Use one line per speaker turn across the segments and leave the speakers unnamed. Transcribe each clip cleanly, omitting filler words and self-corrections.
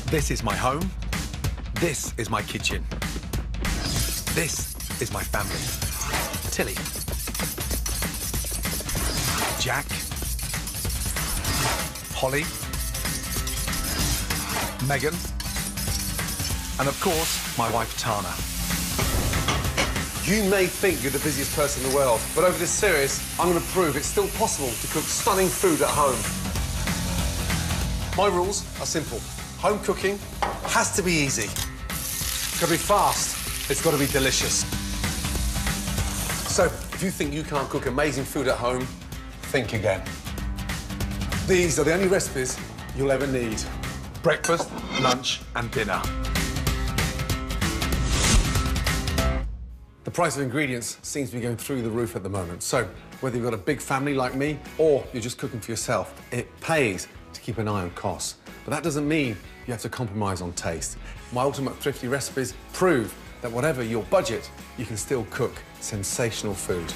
This is my home. This is my kitchen. This is my family. Tilly. Jack. Holly. Megan. And of course, my wife Tana.
You may think you're the busiest person in the world, but over this series, I'm going to prove it's still possible to cook stunning food at home. My rules are simple. Home cooking has to be easy. It's got to be fast. It's got to be delicious. So, if you think you can't cook amazing food at home, think again. These are the only recipes you'll ever need.
Breakfast, lunch and dinner.
The price of ingredients seems to be going through the roof at the moment. So, whether you've got a big family like me or you're just cooking for yourself, it pays to keep an eye on costs. But that doesn't mean you have to compromise on taste. My Ultimate Thrifty recipes prove that whatever your budget, you can still cook sensational food.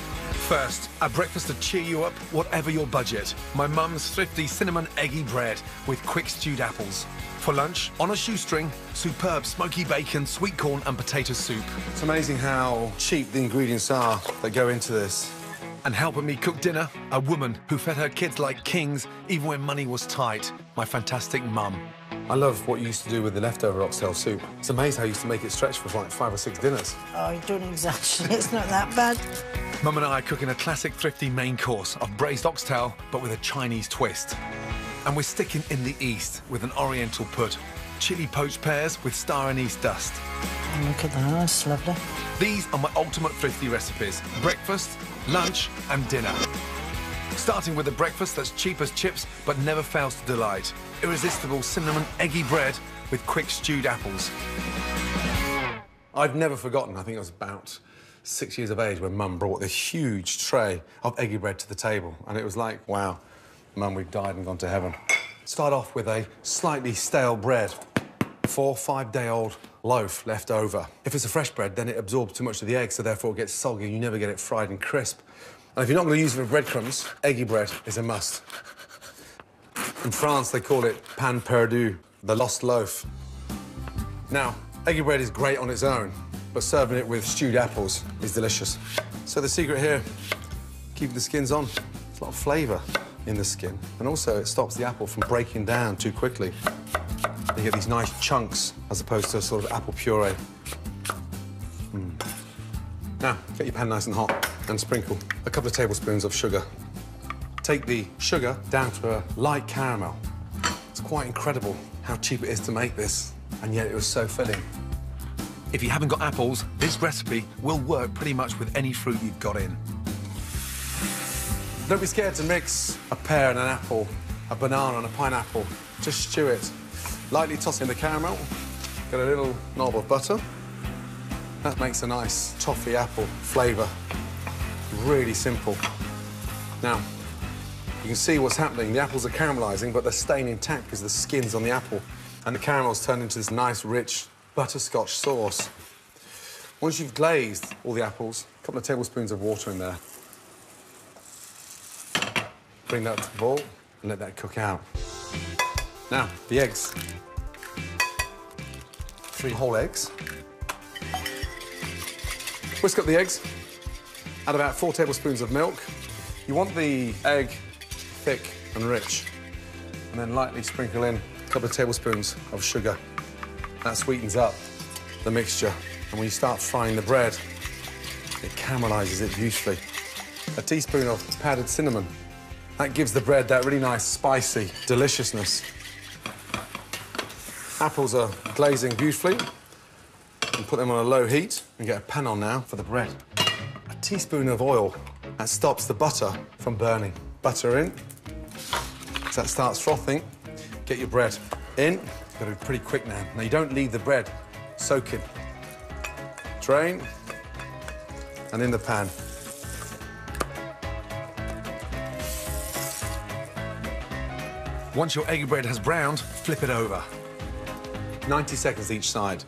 First, a breakfast to cheer you up, whatever your budget. My mum's thrifty cinnamon eggy bread with quick stewed apples. For lunch, on a shoestring, superb smoky bacon, sweet corn and potato soup.
It's amazing how cheap the ingredients are that go into this.
And helping me cook dinner, a woman who fed her kids like kings even when money was tight, my fantastic mum.
I love what you used to do with the leftover oxtail soup. It's amazing how you used to make it stretch for like 5 or 6 dinners.
Oh, you don't exaggerate. It's not that bad.
Mum and I are cooking a classic thrifty main course of braised oxtail, but with a Chinese twist. And we're sticking in the east with an oriental put. Chili poached pears with star anise dust.
Oh, look at that, that's lovely.
These are my ultimate thrifty recipes. Breakfast, lunch and dinner. Starting with a breakfast that's cheap as chips, but never fails to delight. Irresistible cinnamon eggy bread with quick stewed apples.
I've never forgotten, I think I was about 6 years of age when Mum brought this huge tray of eggy bread to the table. And it was like, wow, Mum, we've died and gone to heaven. Start off with a slightly stale bread. 4- or 5-day-old loaf left over. If it's a fresh bread, then it absorbs too much of the egg, so therefore it gets soggy and you never get it fried and crisp. And if you're not going to use it for breadcrumbs, eggy bread is a must. In France, they call it pain perdu, the lost loaf. Now, eggy bread is great on its own, but serving it with stewed apples is delicious. So the secret here, keep the skins on. There's a lot of flavour in the skin, and also it stops the apple from breaking down too quickly. You get these nice chunks as opposed to a sort of apple puree. Now, get your pan nice and hot and sprinkle a couple of tablespoons of sugar. Take the sugar down to a light caramel. It's quite incredible how cheap it is to make this, and yet it was so filling.
If you haven't got apples, this recipe will work pretty much with any fruit you've got in.
Don't be scared to mix a pear and an apple, a banana and a pineapple. Just stew it. Lightly toss in the caramel, get a little knob of butter. That makes a nice toffee apple flavour. Really simple. Now, you can see what's happening. The apples are caramelising, but they're staying intact because the skin's on the apple. And the caramel's turned into this nice, rich butterscotch sauce. Once you've glazed all the apples, a couple of tablespoons of water in there. Bring that to the boil and let that cook out. Now, the eggs. 3 whole eggs. Whisk up the eggs. Add about 4 tablespoons of milk. You want the egg thick and rich. And then lightly sprinkle in a couple of tablespoons of sugar. That sweetens up the mixture. And when you start frying the bread, it caramelises it beautifully. A teaspoon of powdered cinnamon. That gives the bread that really nice, spicy deliciousness. Apples are glazing beautifully. And put them on a low heat and get a pan on now for the bread. A teaspoon of oil. That stops the butter from burning. Butter in. As that starts frothing, get your bread in. You've got to be pretty quick now. Now, you don't leave the bread soaking. Drain. And in the pan.
Once your eggy bread has browned, flip it over.
90 seconds each side.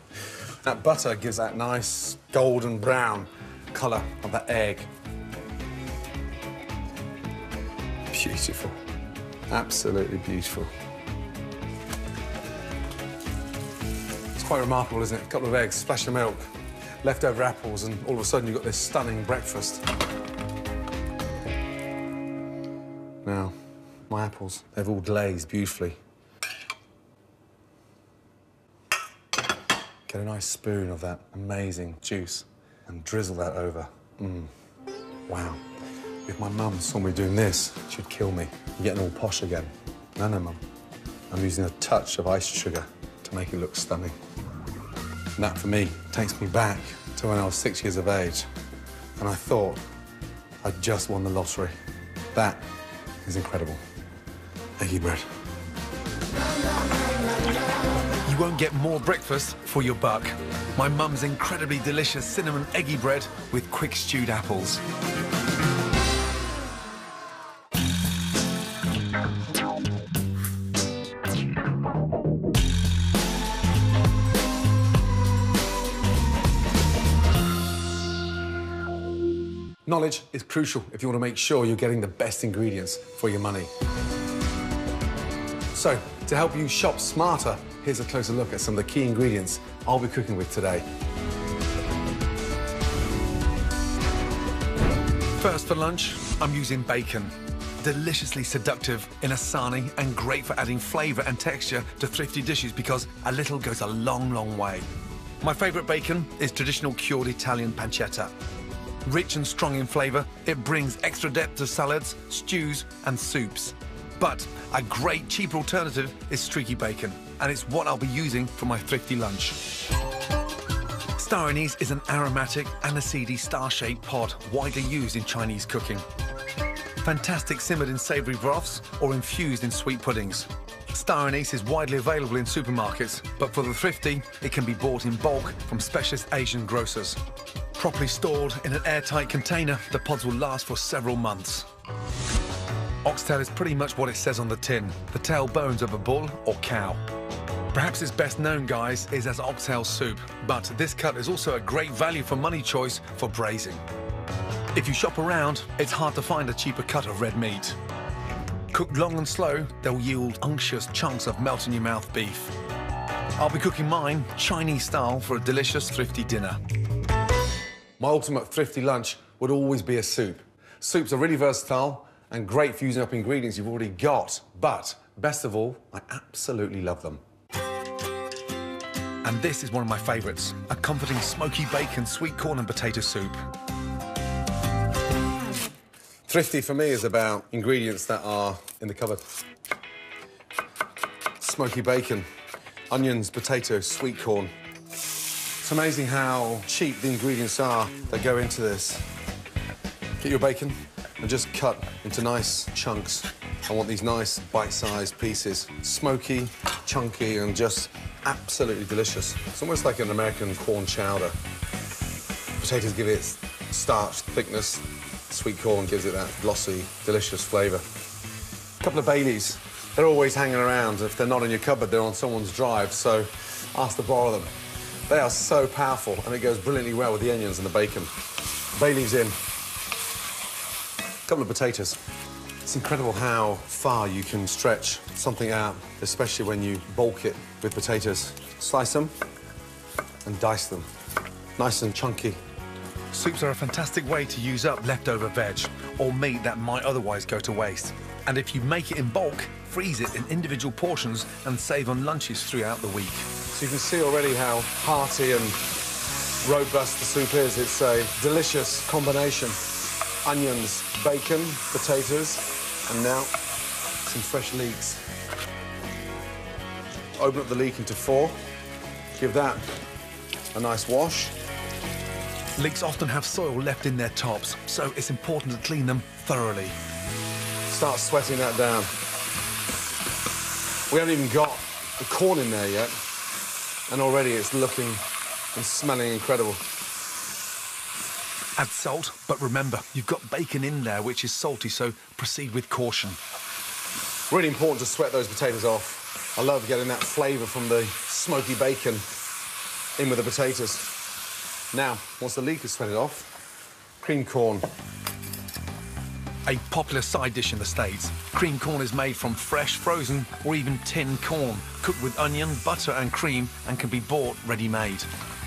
That butter gives that nice golden brown colour of that egg. Beautiful. Absolutely beautiful. Quite remarkable, isn't it? A couple of eggs, splash of milk, leftover apples, and all of a sudden you've got this stunning breakfast. Now, my apples, they've all glazed beautifully. Get a nice spoon of that amazing juice and drizzle that over. Wow. If my mum saw me doing this, she'd kill me. You're getting all posh again. No, no, Mum. I'm using a touch of iced sugar to make it look stunning. And that, for me, takes me back to when I was 6 years of age. And I thought I'd just won the lottery. That is incredible. Eggy bread.
You won't get more breakfast for your buck. My mum's incredibly delicious cinnamon eggy bread with quick stewed apples.
Knowledge is crucial if you want to make sure you're getting the best ingredients for your money. So, to help you shop smarter, here's a closer look at some of the key ingredients I'll be cooking with today.
First for lunch, I'm using bacon. Deliciously seductive in a sarnie and great for adding flavour and texture to thrifty dishes because a little goes a long, long way. My favourite bacon is traditional cured Italian pancetta. Rich and strong in flavour, it brings extra depth to salads, stews and soups. But a great cheaper alternative is streaky bacon, and it's what I'll be using for my thrifty lunch. Star anise is an aromatic, aniseedy, star-shaped pod widely used in Chinese cooking. Fantastic simmered in savoury broths or infused in sweet puddings. Star anise is widely available in supermarkets, but for the thrifty, it can be bought in bulk from specialist Asian grocers. Properly stored in an airtight container, the pods will last for several months. Oxtail is pretty much what it says on the tin, the tail bones of a bull or cow. Perhaps its best known, guys, is as oxtail soup, but this cut is also a great value for money choice for braising. If you shop around, it's hard to find a cheaper cut of red meat. Cooked long and slow, they'll yield unctuous chunks of melt-in-your-mouth beef. I'll be cooking mine Chinese style for a delicious thrifty dinner.
My ultimate thrifty lunch would always be a soup. Soups are really versatile and great for using up ingredients you've already got, but best of all, I absolutely love them.
And this is one of my favourites, a comforting smoky bacon, sweet corn and potato soup.
Thrifty for me is about ingredients that are in the cupboard. Smoky bacon, onions, potatoes, sweet corn. It's amazing how cheap the ingredients are that go into this. Get your bacon and just cut into nice chunks. I want these nice bite-sized pieces. Smoky, chunky, and just absolutely delicious. It's almost like an American corn chowder. Potatoes give it starch, thickness. Sweet corn gives it that glossy, delicious flavour. A couple of Baileys. They're always hanging around. If they're not in your cupboard, they're on someone's drive, so ask to borrow them. They are so powerful, and it goes brilliantly well with the onions and the bacon. Baileys in. A couple of potatoes. It's incredible how far you can stretch something out, especially when you bulk it with potatoes. Slice them and dice them. Nice and chunky.
Soups are a fantastic way to use up leftover veg or meat that might otherwise go to waste. And if you make it in bulk, freeze it in individual portions and save on lunches throughout the week.
So you can see already how hearty and robust the soup is. It's a delicious combination. Onions, bacon, potatoes, and now some fresh leeks. Open up the leek into 4. Give that a nice wash.
Leeks often have soil left in their tops, so it's important to clean them thoroughly.
Start sweating that down. We haven't even got the corn in there yet, and already it's looking and smelling incredible.
Add salt, but remember, you've got bacon in there, which is salty, so proceed with caution.
Really important to sweat those potatoes off. I love getting that flavour from the smoky bacon in with the potatoes. Now, once the leek is sweated off, cream corn.
A popular side dish in the States, cream corn is made from fresh, frozen, or even tinned corn, cooked with onion, butter and cream, and can be bought ready-made.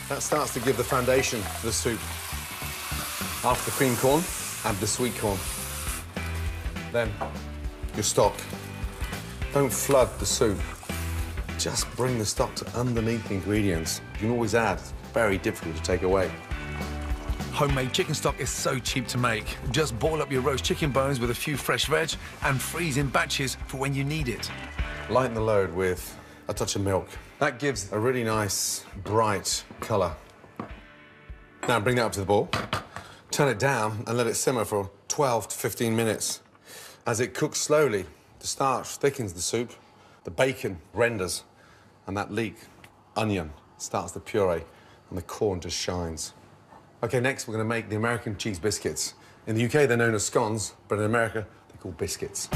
That starts to give the foundation for the soup. After the cream corn, add the sweet corn. Then, your stock. Don't flood the soup. Just bring the stock to underneath the ingredients. You can always add. It's very difficult to take away.
Homemade chicken stock is so cheap to make. Just boil up your roast chicken bones with a few fresh veg and freeze in batches for when you need it.
Lighten the load with a touch of milk. That gives a really nice, bright colour. Now bring that up to the boil. Turn it down and let it simmer for 12 to 15 minutes. As it cooks slowly, the starch thickens the soup, the bacon renders, and that leek, onion, starts to puree, and the corn just shines. OK, next we're going to make the American cheese biscuits. In the UK, they're known as scones, but in America, they're called biscuits.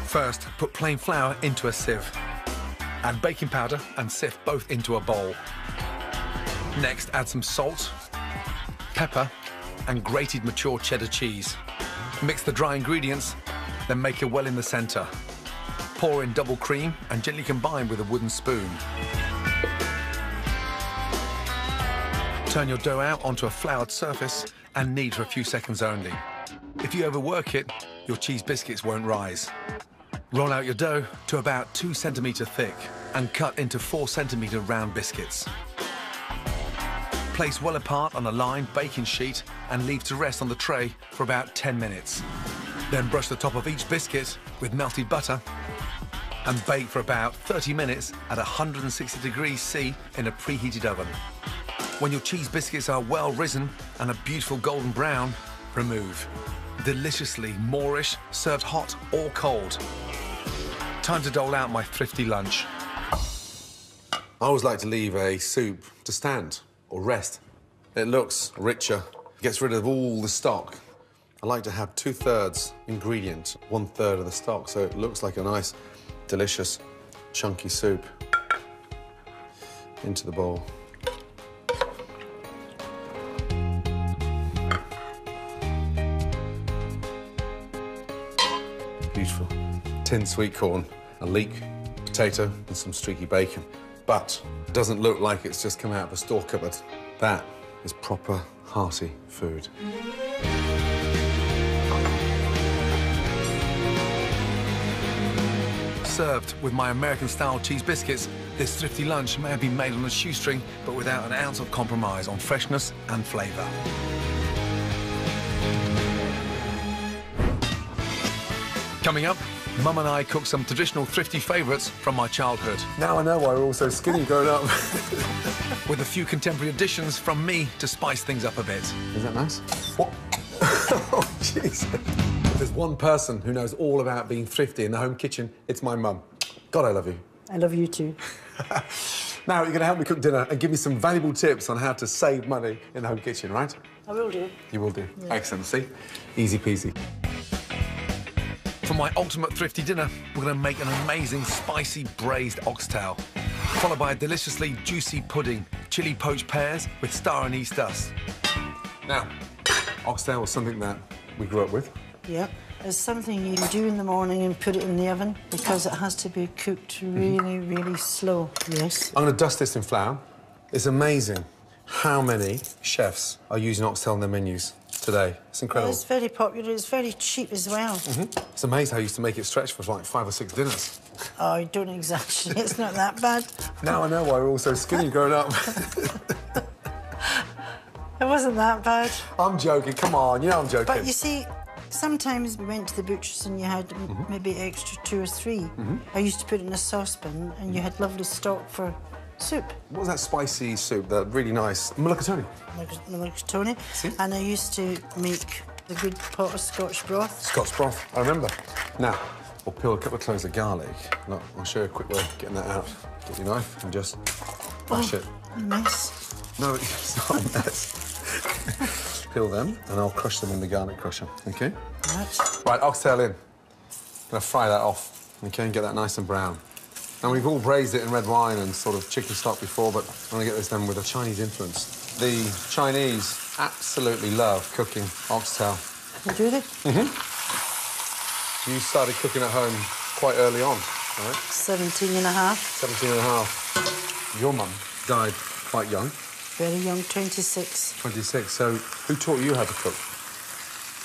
First, put plain flour into a sieve. Add baking powder and sift both into a bowl. Next, add some salt, pepper, and grated mature cheddar cheese. Mix the dry ingredients, then make a well in the centre. Pour in double cream and gently combine with a wooden spoon. Turn your dough out onto a floured surface and knead for a few seconds only. If you overwork it, your cheese biscuits won't rise. Roll out your dough to about 2 centimetres thick and cut into 4 centimetre round biscuits. Place well apart on a lined baking sheet and leave to rest on the tray for about 10 minutes. Then brush the top of each biscuit with melted butter and bake for about 30 minutes at 160 degrees C in a preheated oven. When your cheese biscuits are well risen and a beautiful golden brown, remove. Deliciously Moorish, served hot or cold. Time to dole out my thrifty lunch.
I always like to leave a soup to stand or rest. It looks richer, gets rid of all the stock. I like to have 2/3 ingredient, 1/3 of the stock, so it looks like a nice, delicious, chunky soup. Into the bowl. Beautiful. Tinned sweet corn, a leek, potato, and some streaky bacon. But it doesn't look like it's just come out of a store cupboard. That is proper, hearty food.
Served with my American-style cheese biscuits, this thrifty lunch may have been made on a shoestring, but without an ounce of compromise on freshness and flavour. Coming up, Mum and I cook some traditional thrifty favourites from my childhood.
Now I know why we're all so skinny growing up.
With a few contemporary additions from me to spice things up a bit.
Is that nice? What? Oh, jeez. There's one person who knows all about being thrifty in the home kitchen. It's my mum. God, I love you.
I love you too.
Now, you're going to help me cook dinner and give me some valuable tips on how to save money in the home kitchen, right?
I will do.
You will do.
Yeah.
Excellent. See? Easy peasy.
For my ultimate thrifty dinner, we're going to make an amazing spicy braised oxtail, followed by a deliciously juicy pudding, chilli poached pears with star anise dust. Now, oxtail was something that we grew up with.
Yeah. It's something you do in the morning and put it in the oven because it has to be cooked really, really slow. Yes.
I'm going to dust this in flour. It's amazing how many chefs are using oxtail in their menus today. It's incredible.
It's very popular. It's very cheap as well.
It's amazing how you used to make it stretch for like 5 or 6 dinners.
Oh, I don't exaggerate. It's not that bad.
Now I know why we're all so skinny growing up.
It wasn't that bad.
I'm joking. Come on, you know I'm joking.
But you see, sometimes we went to the butcher's and you had maybe extra 2 or 3. I used to put it in a saucepan and you had lovely stock for soup.
What was that spicy soup? That really nice mulligatawny.
Mulligatawny. And I used to make a good pot of Scotch broth.
Scotch broth, I remember. Now, we'll peel a couple of cloves of garlic. Look, I'll show you a quick way of getting that out. Get your knife and just mash it.
Mess.
No, it's not a mess. Peel them, and I'll crush them in the garlic crusher, OK? Right, oxtail in. Gonna fry that off, OK, and get that nice and brown. Now, we've all braised it in red wine and sort of chicken stock before, but I want to get this done with a Chinese influence. The Chinese absolutely love cooking oxtail.
Do they?
You started cooking at home quite early on, right?
17 and a half.
17 and a half. Your mum died quite young.
Very young, 26.
26. So who taught you how to cook?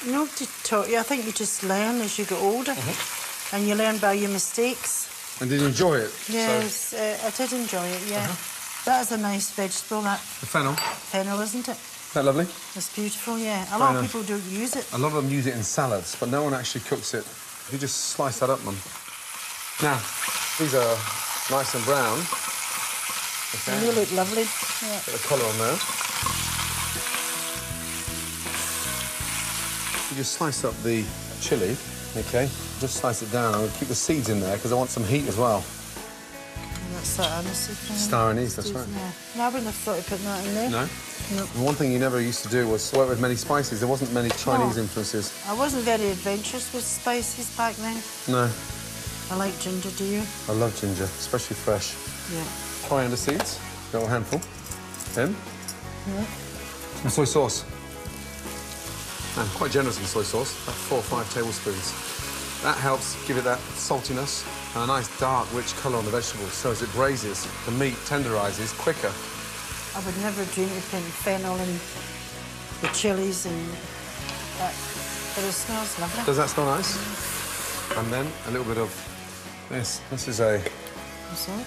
Nobody taught you. I think you just learn as you get older. And you learn by your mistakes.
And did you enjoy it?
Yes, I did enjoy it, yeah. That is a nice vegetable, that.
The fennel.
Fennel, isn't it?
Is that lovely?
It's beautiful, yeah. A lot of people don't use it.
A lot of them use it in salads, but no one actually cooks it. You just slice that up, Mum. Now, these are nice and brown. Okay.
And they look lovely. Yeah.
Get the colour on there. You just slice up the chilli, okay? Just slice it down. I'll keep the seeds in there because I want some heat as well.
And that's that anise.
Star anise, that's right.
Yeah. No, I wouldn't have thought of putting that in there.
No?
No.
And one thing you never used to do was work with many spices. There wasn't many Chinese influences.
I wasn't very adventurous with spices back then.
No.
I like ginger, do you?
I love ginger, especially fresh.
Yeah.
Coriander seeds, got a handful. In.
Yeah.
And soy sauce. I'm quite generous with soy sauce, about 4 or 5 tablespoons. That helps give it that saltiness and a nice dark, rich colour on the vegetables. So as it braises, the meat tenderises quicker.
I would never dream of putting fennel in the chilies and that, but it smells lovely.
Does that smell nice? And then a little bit of this. This is a
What's that?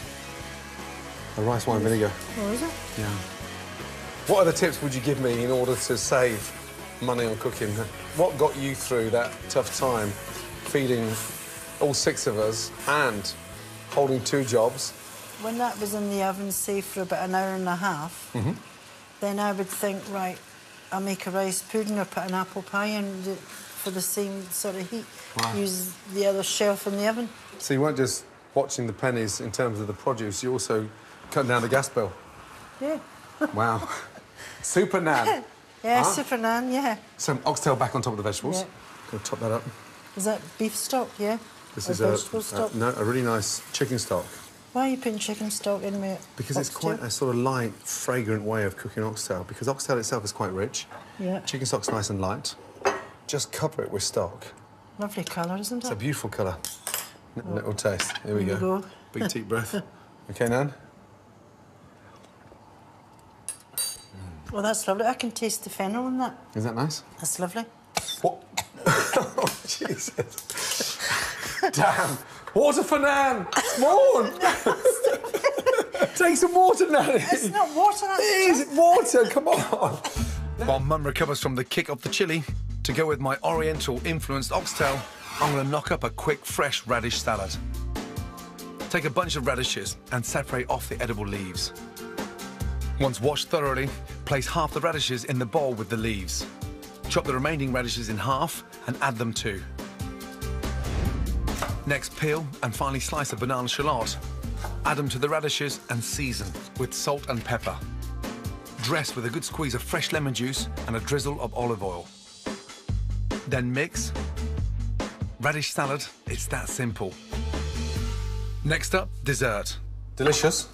rice wine vinegar.
Oh, is it?
Yeah. What other tips would you give me in order to save money on cooking? What got you through that tough time feeding all 6 of us and holding 2 jobs?
When that was in the oven, say, for about an hour and a half, then I would think, right, I'll make a rice pudding or put an apple pie in for the same sort of heat.
Wow.
Use the other shelf in the oven.
So you weren't just watching the pennies in terms of the produce, you also cut down the gas bill.
Yeah.
Wow. Super nan.
Yeah, super nan, yeah.
Some oxtail back on top of the vegetables.
Yeah.
Gonna top that up.
Is that beef stock, yeah?
This
or
is
vegetable stock?
no, a really nice chicken stock.
Why are you putting chicken stock in with
Because it's
oxtail?
quite a sort of light, fragrant way of cooking oxtail. Because oxtail itself is quite rich.
Yeah.
Chicken stock's nice and light. Just cover it with stock.
Lovely colour, isn't
It's
it?
a beautiful colour. Little taste. Here we
Here we
go.
go.
Big deep breath. Okay, Nan?
Well, that's lovely. I can taste the fennel in that.
Is that nice?
That's lovely.
What? Oh, Jesus. Damn. Water for Nan. Morn. Take some water, Nan.
It's not water, that's
It is water. Come on.
While Mum recovers from the kick of the chili, to go with my Oriental-influenced oxtail, I'm going to knock up a quick, fresh radish salad. Take a bunch of radishes and separate off the edible leaves. Once washed thoroughly, place half the radishes in the bowl with the leaves. Chop the remaining radishes in half and add them too. Next, peel and finely slice a banana shallot. Add them to the radishes and season with salt and pepper. Dress with a good squeeze of fresh lemon juice and a drizzle of olive oil. Then mix. Radish salad, it's that simple. Next up, dessert.
Delicious.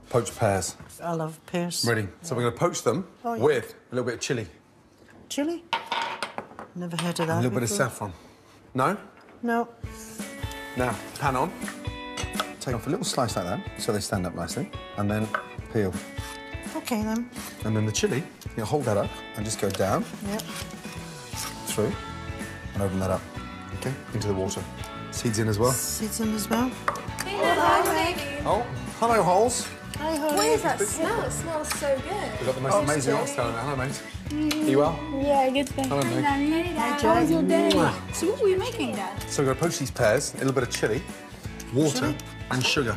Poached pears.
I love pears.
Ready. So we're going to poach them with a little bit of chilli.
Chilli? Never heard of that.
A little bit of
before.
saffron. No?
No.
Now, pan on. Take off a little slice like that, so they stand up nicely, and then peel.
Okay, then.
And then the chilli, you hold that up and just go down,
Yep.
through, and open that up. Okay, into the water. Seeds in as well.
Seeds in as well.
Oh, hello, Holes.
Hi, Holly.
What is that smell? It smells so good.
We've got the most amazing oxtail in there. Hello, mate. Are you well?
Yeah, good thing.
Hello, mate.
How was your day? So what were you making, Dad?
So we're going to poach these pears, a little bit of chilli, water, and sugar.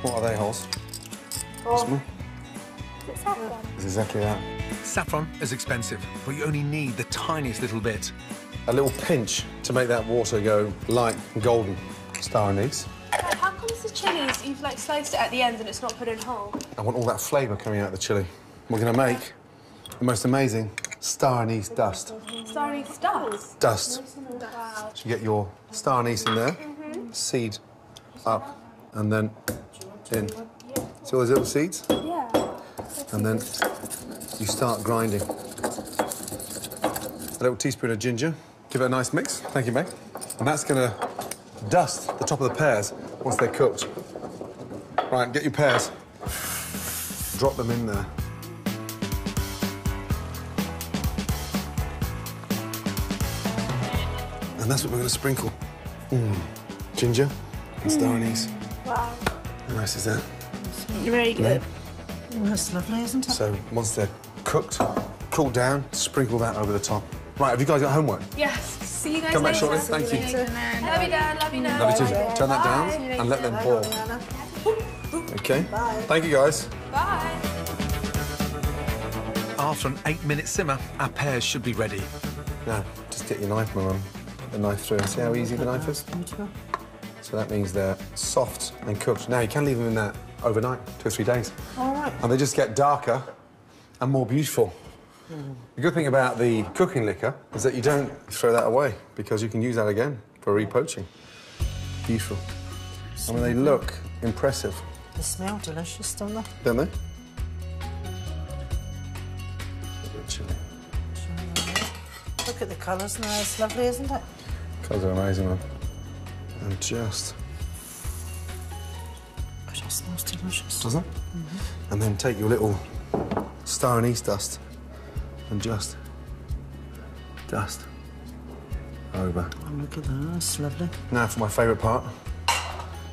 What are they, Holes? Small.
It's saffron.
It's exactly that.
Saffron is expensive, but you only need the tiniest little bit.
A little pinch to make that water go light and golden. Star anise.
How comes the chilies, you've like sliced it at the end and it's not put in whole?
I want all that flavour coming out of the chilli. We're going to make the most amazing star anise dust.
Star anise dust?
Dust.
Wow.
So you get your star anise in there, seed up, and then in. See all those little seeds?
Yeah.
And then you start grinding. little teaspoon of ginger. Give it a nice mix. Thank you, Meg. And that's going to dust the top of the pears once they're cooked. Right, get your pears. Drop them in there. And that's what we're going to sprinkle. Ginger and star anise.
Wow.
How nice is that?
Very good.
Oh, that's lovely, isn't it?
So once they're cooked, cool down, sprinkle that over the top. Right, have you guys got homework?
Yes. See you guys
Come back
later.
shortly. Thank you.
Love you, Dad. Love you, Dad.
Love you too. Turn that down and let them boil. Okay.
Bye.
Thank you, guys.
Bye.
After an 8-minute simmer, our pears should be ready.
Now, just get your knife, Mum. Put the knife through and see how easy the knife is.
Beautiful.
So that means they're soft and cooked. Now, you can leave them in that overnight, 2 or 3 days.
All right.
And they just get darker and more beautiful. The good thing about the cooking liquor is that you don't throw that away because you can use that again for repoaching. Beautiful. I mean, they look impressive.
They smell delicious, don't they?
Don't they? A bit of chilli.
Look at the colours now. It's lovely, isn't it?
Colours are amazing, man. And just...
But it smells delicious.
Doesn't it? And then take your little star anise dust and just dust over.
Oh, look at that. That's lovely.
Now for my favourite part,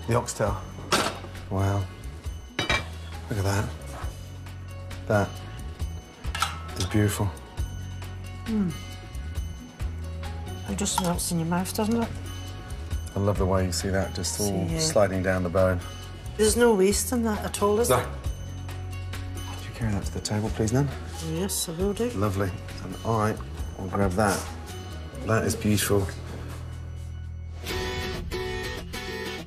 the oxtail. Wow. Look at that. That is beautiful.
It just melts in your mouth, doesn't it?
I love the way you see that just all
See,
sliding down the bone.
There's no waste in that at all, is
No.
there?
Could you carry that to the table, please, Nan?
Yes, I will do.
Lovely. And I will grab that. That is beautiful.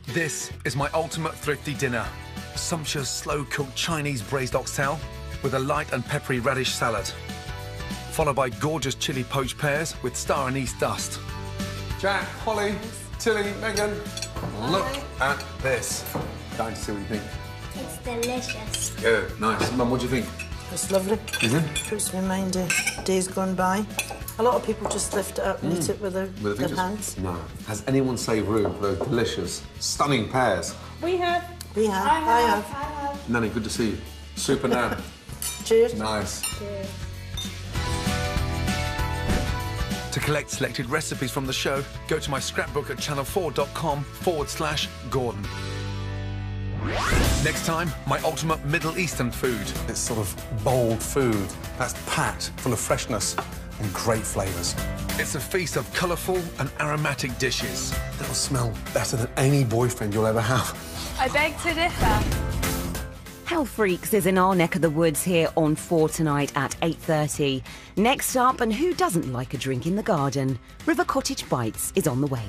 This is my ultimate thrifty dinner. Sumptuous, slow-cooked Chinese braised oxtail with a light and peppery radish salad, followed by gorgeous chili poached pears with star anise dust.
Jack, Holly, Tilly, Megan, look at this. Dying to see what you think.
It's delicious.
Good, nice. Mum, what do you think?
It's lovely.
Is it?
Puts me in mind of days gone by. A lot of people just lift it up and eat it with their hands.
No. Has anyone saved room for those delicious, stunning pears?
We have.
We have. I have.
Nanny, good to see you. Super Nan.
Cheers.
Nice.
To collect selected recipes from the show, go to my scrapbook at channel4.com/Gordon. Next time, my ultimate Middle Eastern food.
It's sort of bold food that's packed full of freshness and great flavours.
It's a feast of colourful and aromatic dishes.
That'll smell better than any boyfriend you'll ever have.
I beg to differ.
Health Freaks is in our neck of the woods here on 4 tonight at 8:30. Next up, and who doesn't like a drink in the garden? River Cottage Bites is on the way.